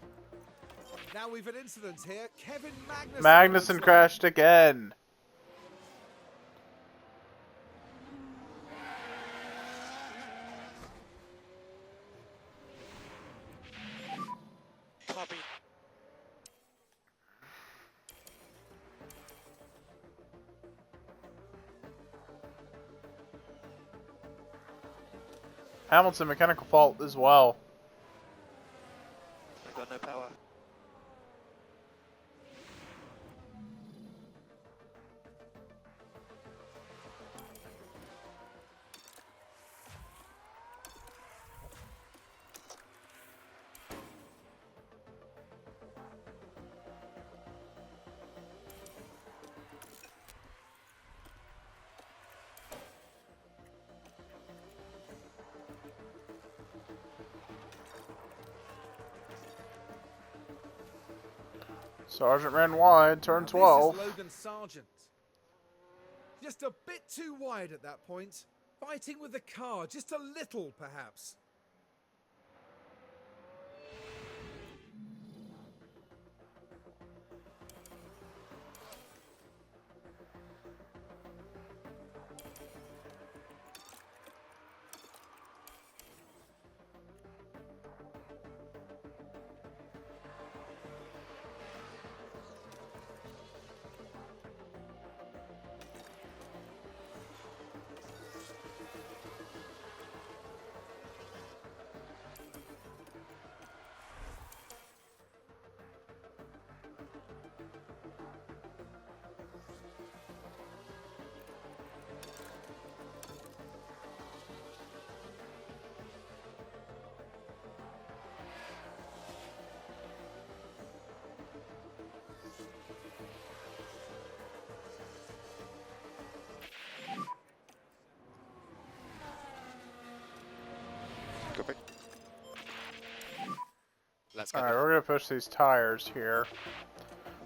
Now we've an incident here. Kevin Magnussen. Magnussen crashed again. Copy. Hamilton mechanical fault as well. I got no power. Sargent ran wide, turn 12. This is Logan Sargent. Just a bit too wide at that point. Fighting with the car, just a little perhaps. Copy. Let's go. Alright, we're gonna push these tires here.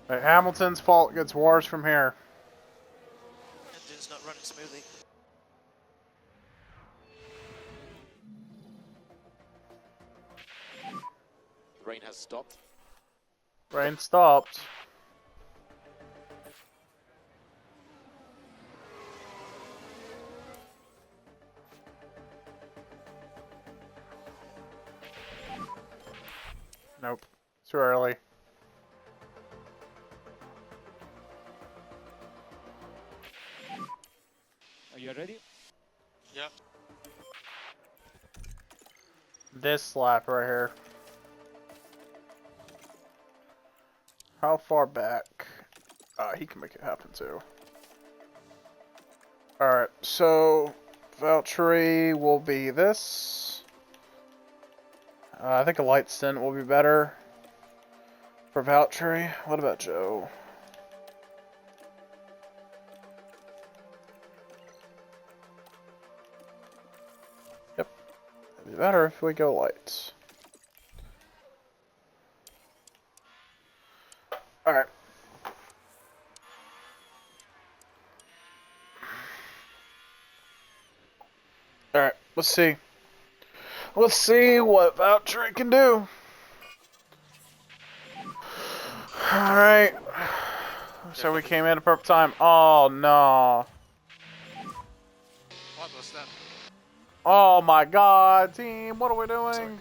But Hamilton's fault gets worse from here. Engine's not running smoothly. Rain has stopped. Rain stopped. Nope. Too early. Are you ready? Yeah. This lap right here. How far back? He can make it happen too. Alright, so Valtteri will be this. I think a light stint will be better for Valtteri. What about Joe? Yep, it'd be better if we go lights. Alright. Alright, let's see. Let's see what Valtteri can do. Alright. So we came in at perfect time. Oh no. What was that? Oh my god, team, what are we doing?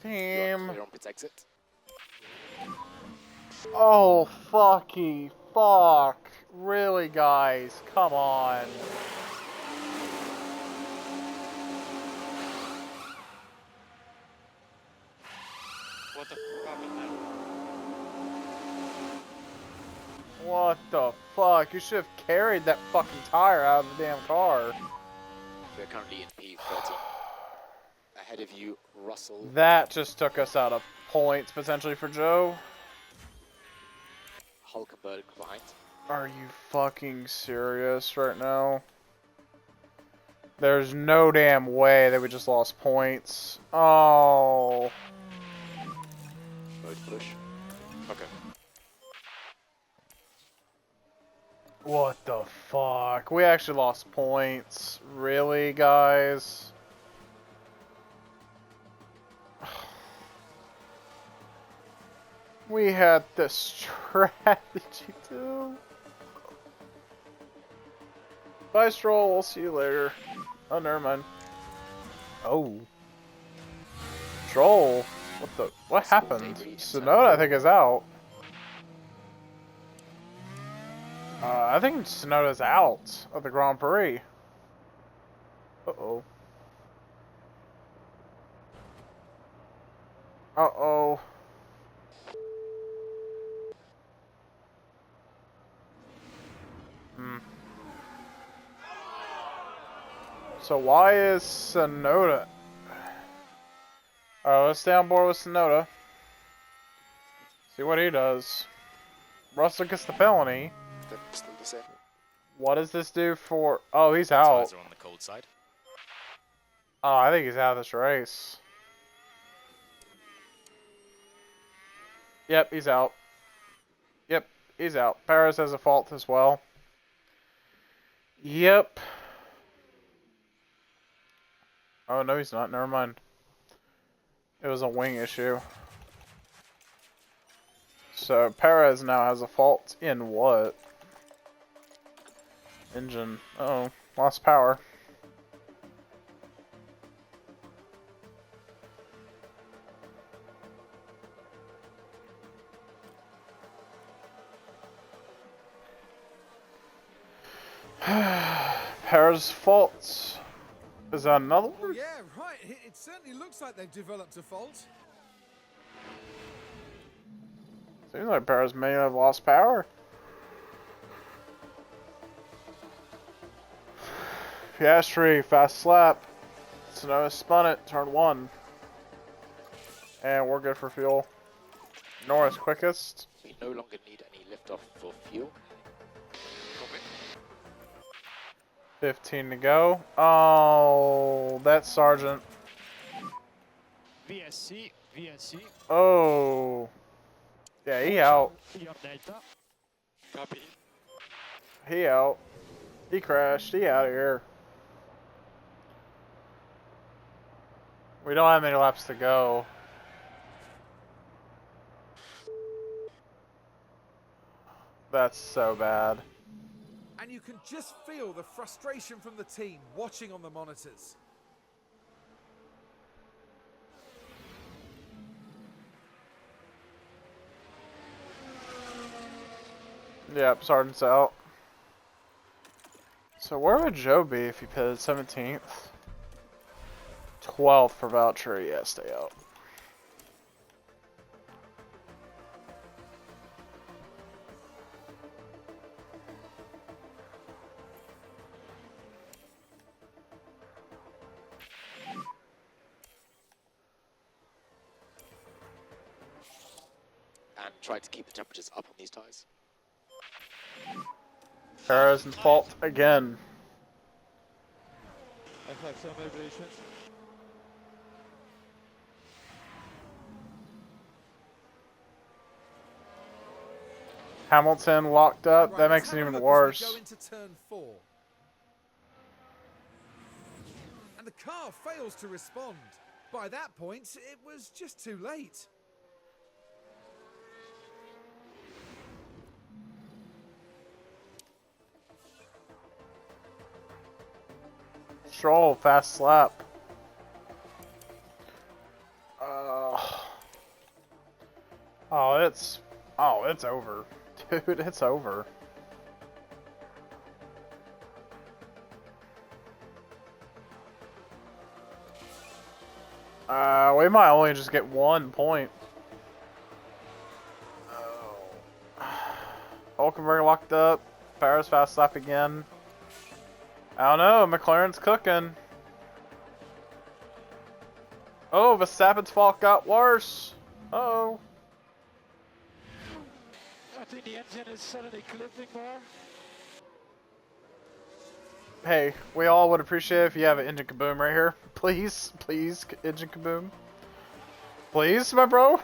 Sorry. Team. Clear on pit exit. Oh fucky fuck. Really guys, come on. What the f happened there? What the fuck? You should have carried that fucking tire out of the damn car. We're currently in P13. Ahead of you, Russell. That just took us out of points potentially for Joe. Hulkenberg behind. Are you fucking serious right now? There's no damn way that we just lost points. Oh. Mode push. Okay. What the fuck? We actually lost points. Really, guys? We had the strategy too. Bye, Stroll. We'll see you later. Oh, never mind. Oh. Stroll. What happened? Tsunoda, I think, is out. I think Tsunoda's out of the Grand Prix. Uh-oh. Uh-oh. So why is Tsunoda? Oh, let's stay on board with Tsunoda. See what he does. Russell gets the penalty. Still the same. What does this do for... Oh, he's out. Tires are on the cold side. Oh, I think he's out of this race. Yep, he's out. Yep, he's out. Perez has a fault as well. Yep. Oh, no, he's not. Never mind. It was a wing issue. So, Perez now has a fault in what? Engine. Uh-oh. Lost power. Perez fault. Is that another Well, one? yeah, right. It certainly looks like they've developed a fault. Seems like Perez may have lost power. Piastri, fast lap. Tsunoda spun it, turn 1. And we're good for fuel. Norris quickest. We no longer need any liftoff for fuel. 15 to go. Oh, that's Sargent. VSC, VSC, Oh. Yeah, he out. your Delta. Copy. He out. He crashed. He out of here. We don't have many laps to go. That's so bad. And you can just feel the frustration from the team watching on the monitors. Yep, Sargent's out. So where would Joe be if he pitted 17th? 12th for Valtteri. Yeah, stay out. And try to keep the temperatures up on these tyres. Perez in fault again. I have some vibrations. Hamilton locked up. Right, That let's makes it have a even look as worse. we go into turn 4. And the car fails to respond. By that point, it was just too late. Stroll, fast lap. It's over. Dude, it's over. We might only just get 1 point. Hulkenberg locked up. Paris fast lap again. I don't know, McLaren's cooking. Oh, Verstappen's fault got worse. Uh-oh. I think the engine is suddenly clipping more. Hey, we all would appreciate it if you have an engine kaboom right here. Please, please, engine kaboom. Please, my bro.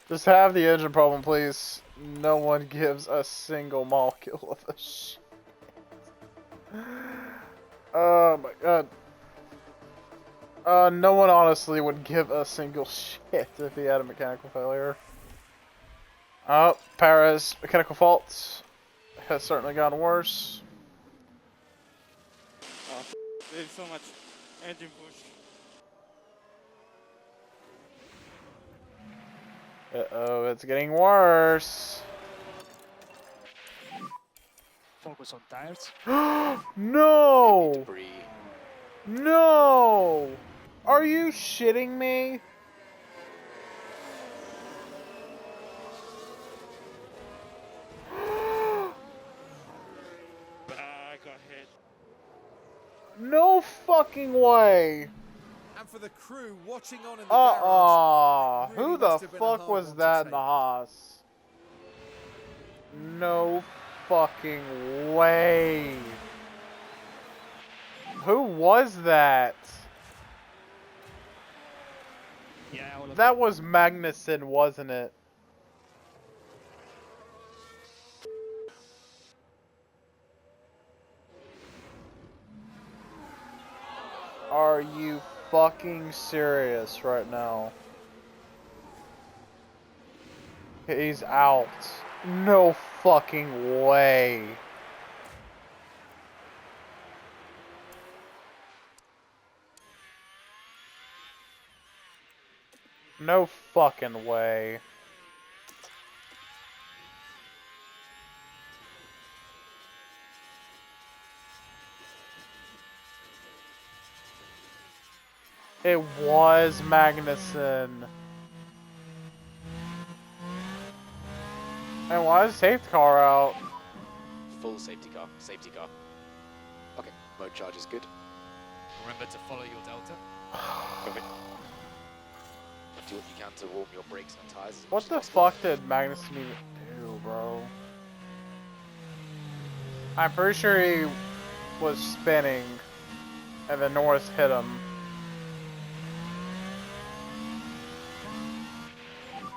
Just have the engine problem, please. No one gives a single molecule of a shit. Oh my god. No one honestly would give a single shit if he had a mechanical failure. Oh, Paris, mechanical faults has certainly gotten worse. Oh, there's so much engine push. Uh-oh, it's getting worse. Focus on tires. No! Debris. No! Are you shitting me? I got hit. No fucking way! And for the crew watching on in the garage, it really Who the must have been a fuck hard was one to that in take. the Haas? No fucking way. Who was that? Yeah, all of That was Magnussen, wasn't it? Are you fucking serious right now? He's out. No fucking way. No fucking way. It was Magnussen. And why is safety car out? Full safety car. Safety car. Okay, mode charge is good. Remember to follow your delta. Perfect. Do what you can to warm your brakes and tires. as much What as the possible. fuck did Magnussen even do, bro? I'm pretty sure he was spinning and then Norris hit him.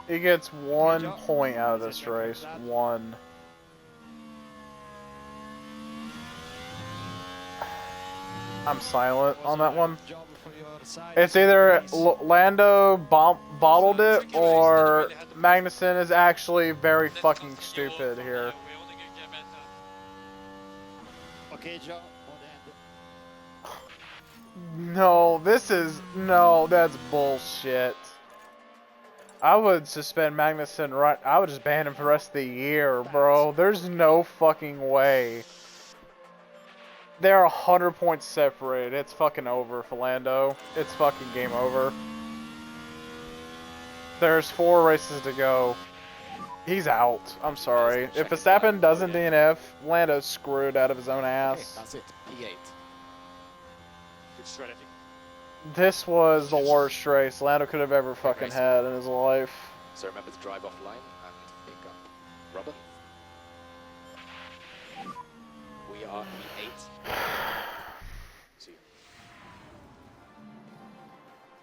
He gets 1 point out of this race. 1. I'm silent on that one. job for your side. It's either Lando bottled it or Magnussen is actually very fucking stupid here. Okay, Joe. On end. No, that's bullshit. I would suspend Magnussen right. I would just ban him for the rest of the year, bro. There's no fucking way. They're 100 points separated. It's fucking over for Lando. It's fucking game over. There's 4 races to go. He's out. I'm sorry. If Verstappen doesn't DNF, Lando's screwed out of his own Okay, ass. that's it. P8. Good strategy. This was the worst race Lando could have ever fucking race. had in his life. So remember to drive offline and pick up rubber. We are P8. 2.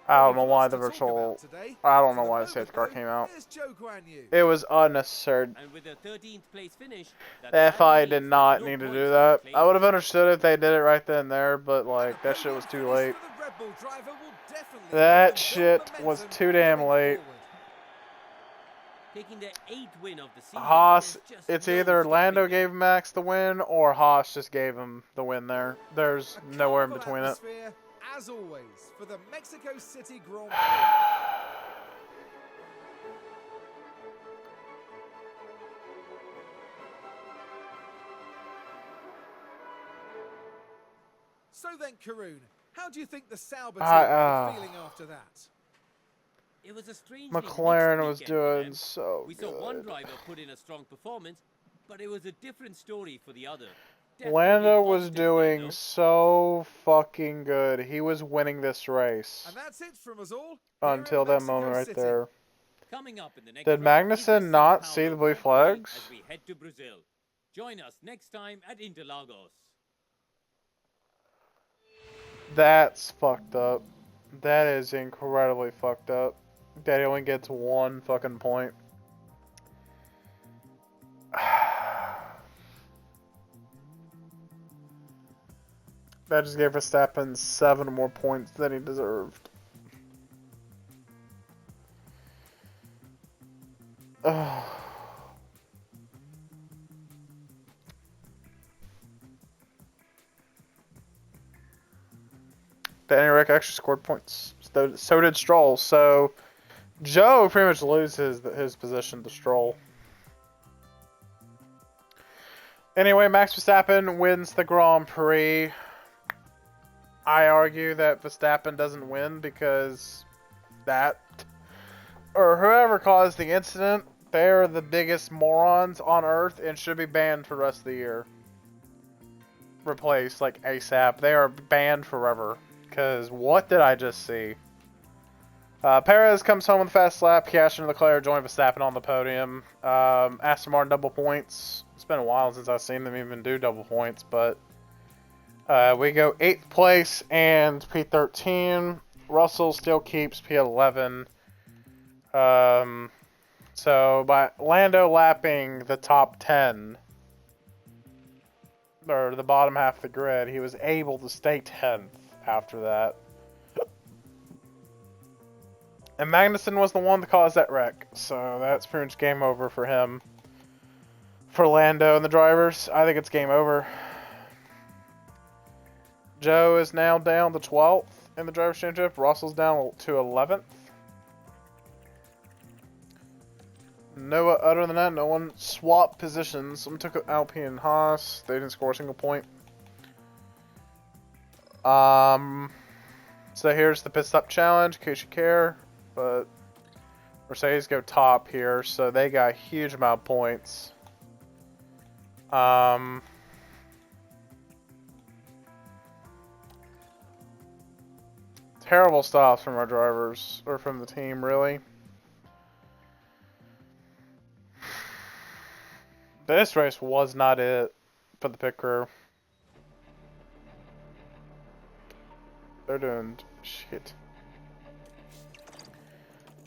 I don't know why Lots the to talk virtual. about today. I don't know For the why the moment, safety car though, came out. here's Joe Guan Yu. It was unnecessary. And with a 13th place finish, that The FI sadly did means not no need to points do on that. the I would have claim. understood if they did it right then and there, but And like a that shit podium was too finish late. for the Red Bull driver will definitely That help them shit build was momentum too damn going late. forward. Taking their 8th win of the season. Haas, there's just it's no either stopping Lando them. gave Max the win or Haas just gave him the win there. There's A nowhere in carnival between it. atmosphere, as always, for the Mexico City Grand Prix. So then, Karun, how do you think the Sauber team are feeling after that? It was a strange McLaren was doing so We saw one good. driver put in a strong performance, but it was a different story for the other. Lando was Definitely positives there, doing though. so fucking good. He was winning this race And that's it from us all. here until in that Mexico moment right City. there. Coming up in the next Did round is the Magnussen Sao not Paulo see the blue Grand Prix flags? As we head to Brazil. Join us next time at Interlagos. That's fucked up. That is incredibly fucked up. That he only gets 1 fucking point. That just gave Verstappen 7 more points than he deserved. Danny Rick actually scored points. So did Stroll. So Joe pretty much loses his position to Stroll. Anyway, Max Verstappen wins the Grand Prix. I argue that Verstappen doesn't win because or whoever caused the incident, they're the biggest morons on Earth and should be banned for the rest of the year. Replaced, like, ASAP. They are banned forever. Because what did I just see? Perez comes home with a fast lap. Piastri and Leclerc join Verstappen on the podium. Aston Martin double points. It's been a while since I've seen them even do double points, but we go 8th place and P13. Russell still keeps P11. So by Lando lapping the top 10, or the bottom half of the grid, he was able to stay 10th after that. And Magnussen was the one that caused that wreck, so that's pretty much game over for him. For Lando and the drivers, I think it's game over. Joe is now down to 12th in the Drivers' Championship. Russell's down to 11th. No, other than that, no one swapped positions. Someone took Alpine and Haas. They didn't score a single point. So here's the pit stop challenge, in case you care. But Mercedes go top here, so they got a huge amount of points. Terrible stops from our drivers, or from the team, really. This race was not it for the pit crew. They're doing shit.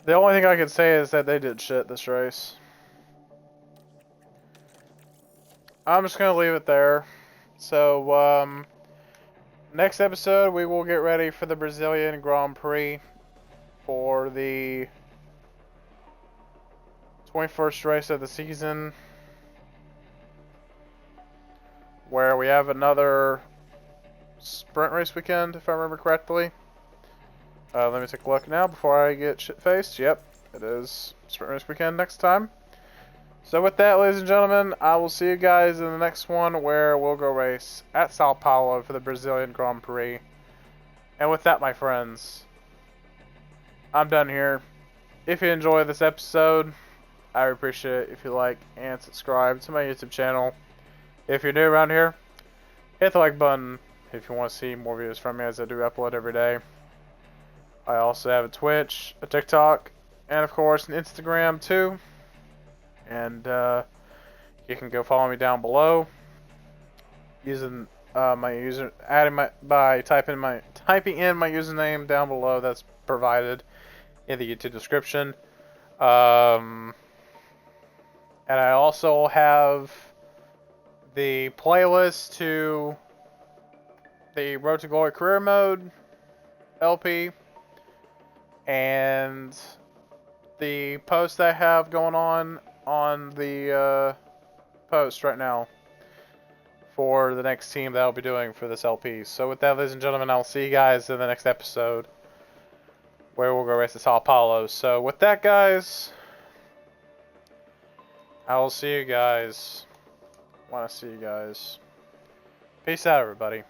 The only thing I can say is that they did shit this race. I'm just gonna leave it there. So, next episode we will get ready for the Brazilian Grand Prix for the 21st race of the season, where we have another sprint race weekend, if I remember correctly. Let me take a look now before I get shit-faced. Yep, it is sprint race weekend next time. So with that, ladies and gentlemen, I will see you guys in the next one, where we'll go race at Sao Paulo for the Brazilian Grand Prix. And with that, my friends, I'm done here. If you enjoyed this episode, I would appreciate it if you like and subscribe to my YouTube channel. If you're new around here, hit the like button if you want to see more videos from me, as I do upload every day. I also have a Twitch, a TikTok, and of course an Instagram too. And you can go follow me down below using by typing in my username down below. That's provided in the YouTube description. And I also have the playlist to the Road to Glory Career Mode LP, and the post I have going on the post right now for the next team that I'll be doing for this LP. So with that, ladies and gentlemen, I'll see you guys in the next episode, where we'll go race at Sao Paulo. So with that, guys, I will see you guys. Want to see you guys. Peace out, everybody.